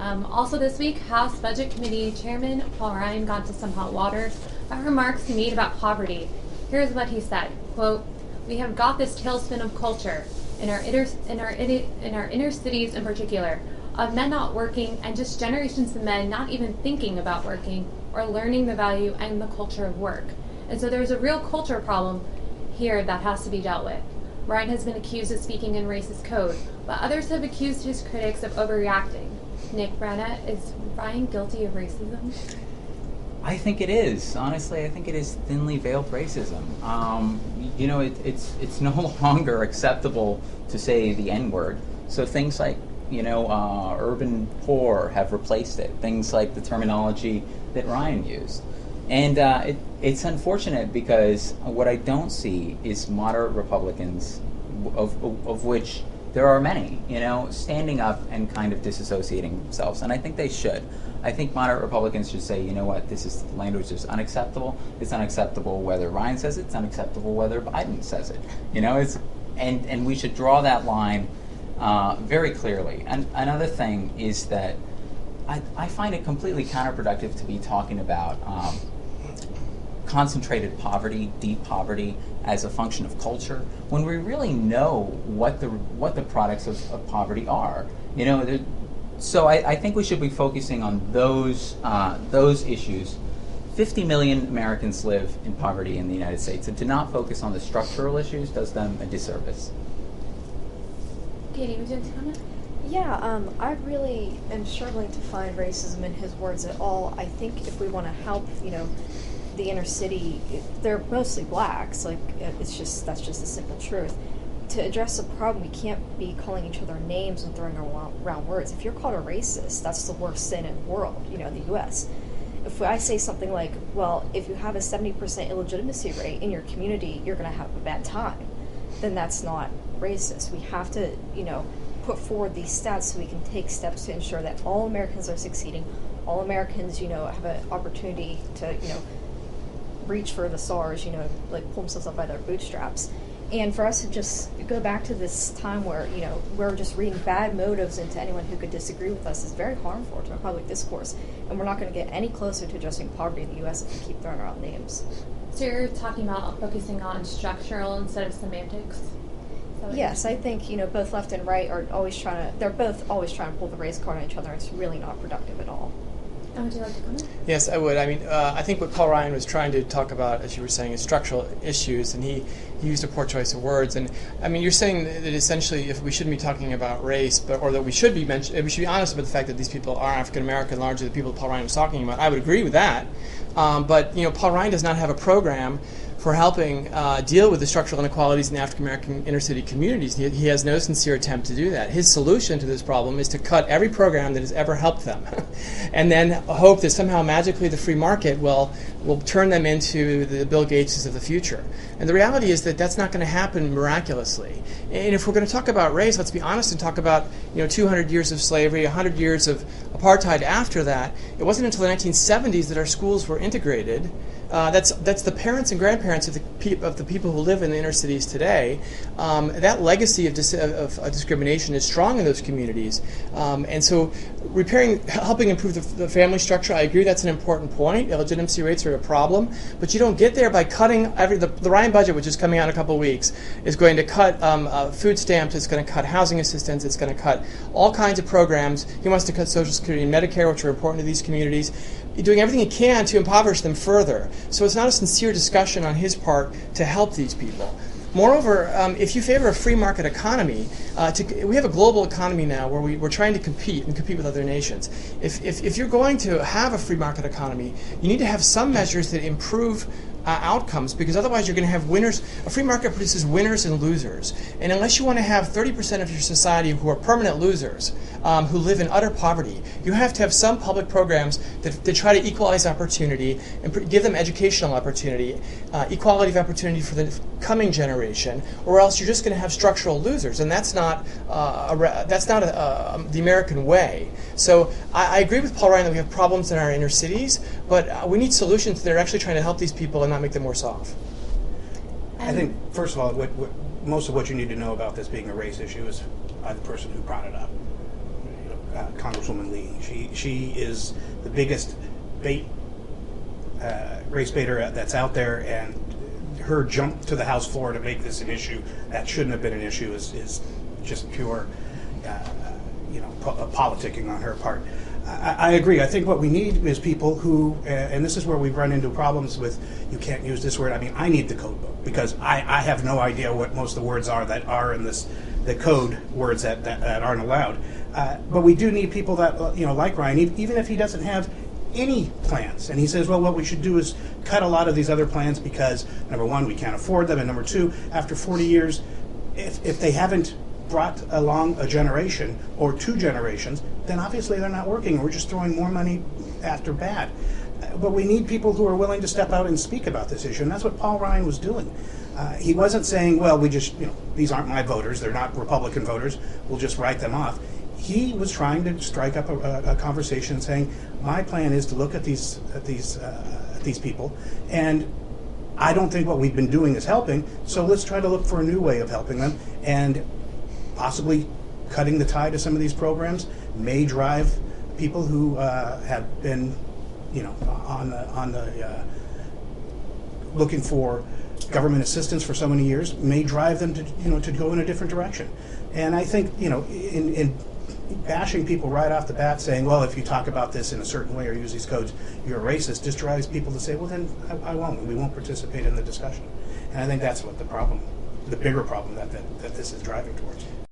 Also this week, House Budget Committee Chairman Paul Ryan got into some hot water by remarks he made about poverty. Here's what he said, quote, "We have got this tailspin of culture in our inner cities in particular, of men not working and just generations of men not even thinking about working or learning the value and the culture of work. And so there's a real culture problem here that has to be dealt with." Ryan has been accused of speaking in racist code, but others have accused his critics of overreacting. Nick Brenna, is Ryan guilty of racism? I think it is. Honestly, I think it is thinly veiled racism. It's no longer acceptable to say the N-word. So things like, urban poor have replaced it. Things like the terminology that Ryan used. And it's unfortunate because what I don't see is moderate Republicans, of which there are many, standing up and kind of disassociating themselves. And I think they should. I think moderate Republicans should say, you know what, language is unacceptable. It's unacceptable whether Ryan says it. It's unacceptable whether Biden says it. And we should draw that line very clearly. And another thing is that I find it completely counterproductive to be talking about concentrated poverty, deep poverty, as a function of culture, when we really know what the products of poverty are. So I think we should be focusing on those issues. 50 million Americans live in poverty in the United States, and to not focus on the structural issues does them a disservice. Katie, would you like to comment? Yeah, I really am struggling to find racism in his words at all. I think if we want to help, the inner city, they're mostly blacks. That's just a simple truth. To address the problem, we can't be calling each other names and throwing around words. If you're called a racist, that's the worst sin in the world, in the U.S. If I say something like, well, if you have a 70% illegitimacy rate in your community, you're going to have a bad time, then that's not racist. We have to, put forward these stats so we can take steps to ensure that all Americans are succeeding, all Americans, have an opportunity to, reach for the stars, pull themselves up by their bootstraps. And for us to just go back to this time where, we're just reading bad motives into anyone who could disagree with us is very harmful to our public discourse. And we're not going to get any closer to addressing poverty in the U.S. if we keep throwing around names. So you're talking about focusing on structural instead of semantics? Yes, I think, both left and right are they're both always trying to pull the race card on each other. It's really not productive at all. Would you like to comment? Yes, I would. I think what Paul Ryan was trying to talk about, as you were saying, is structural issues, and he used a poor choice of words. And you're saying that essentially, if we shouldn't be talking about race, or that we should be honest about the fact that these people are African American, largely the people Paul Ryan was talking about. I would agree with that. But Paul Ryan does not have a program for helping deal with the structural inequalities in the African American inner city communities. He has no sincere attempt to do that. His solution to this problem is to cut every program that has ever helped them, and then hope that somehow magically the free market will turn them into the Bill Gateses of the future. And the reality is that that's not going to happen miraculously. And if we're going to talk about race, let's be honest and talk about 200 years of slavery, 100 years of apartheid after that. It wasn't until the 1970s that our schools were integrated. That's the parents and grandparents of the people who live in the inner cities today. That legacy of discrimination is strong in those communities, and so helping improve the family structure. I agree that's an important point. Illegitimacy rates are a problem, but you don't get there by cutting the Ryan budget, which is coming out in a couple of weeks, is going to cut food stamps. It's going to cut housing assistance. It's going to cut all kinds of programs. He wants to cut Social Security and Medicare, which are important to these communities. Doing everything he can to impoverish them further. So it's not a sincere discussion on his part to help these people. Moreover, if you favor a free market economy, we have a global economy now where we're trying to compete with other nations. If you're going to have a free market economy, you need to have some measures that improve outcomes, because otherwise you're going to have winners. A free market produces winners and losers. And unless you want to have 30% of your society who are permanent losers, who live in utter poverty, you have to have some public programs that try to equalize opportunity and give them educational opportunity, equality of opportunity for the coming generation, or else you're just going to have structural losers. And that's not the American way. So I agree with Paul Ryan that we have problems in our inner cities, but we need solutions that are actually trying to help these people and not make them worse off. I think, first of all, most of what you need to know about this being a race issue is I'm the person who brought it up. Congresswoman Lee. She is the biggest race baiter that's out there, and her jump to the House floor to make this an issue that shouldn't have been an issue is just pure, politicking on her part. I agree. I think what we need is people who, and this is where we've run into problems with, you can't use this word. I mean, I need the code book because I have no idea what most of the words are that are in the code words that aren't allowed. But we do need people that, like Ryan, even if he doesn't have any plans. And he says, well, what we should do is cut a lot of these other plans because, number one, we can't afford them, and number two, after 40 years, if they haven't brought along a generation or 2 generations, then obviously they're not working. We're just throwing more money after bad. But we need people who are willing to step out and speak about this issue, and that's what Paul Ryan was doing. He wasn't saying, well, we just, these aren't my voters, they're not Republican voters, we'll just write them off. He was trying to strike up a conversation saying, my plan is to look at these people, and I don't think what we've been doing is helping, so let's try to look for a new way of helping them, and possibly cutting the tie to some of these programs may drive people who have been, looking for government assistance for so many years, may drive them to go in a different direction. And I think, in bashing people right off the bat, saying, well, if you talk about this in a certain way or use these codes, you're a racist, just drives people to say, well, then I won't. We won't participate in the discussion. And I think that's what the bigger problem that this is driving towards.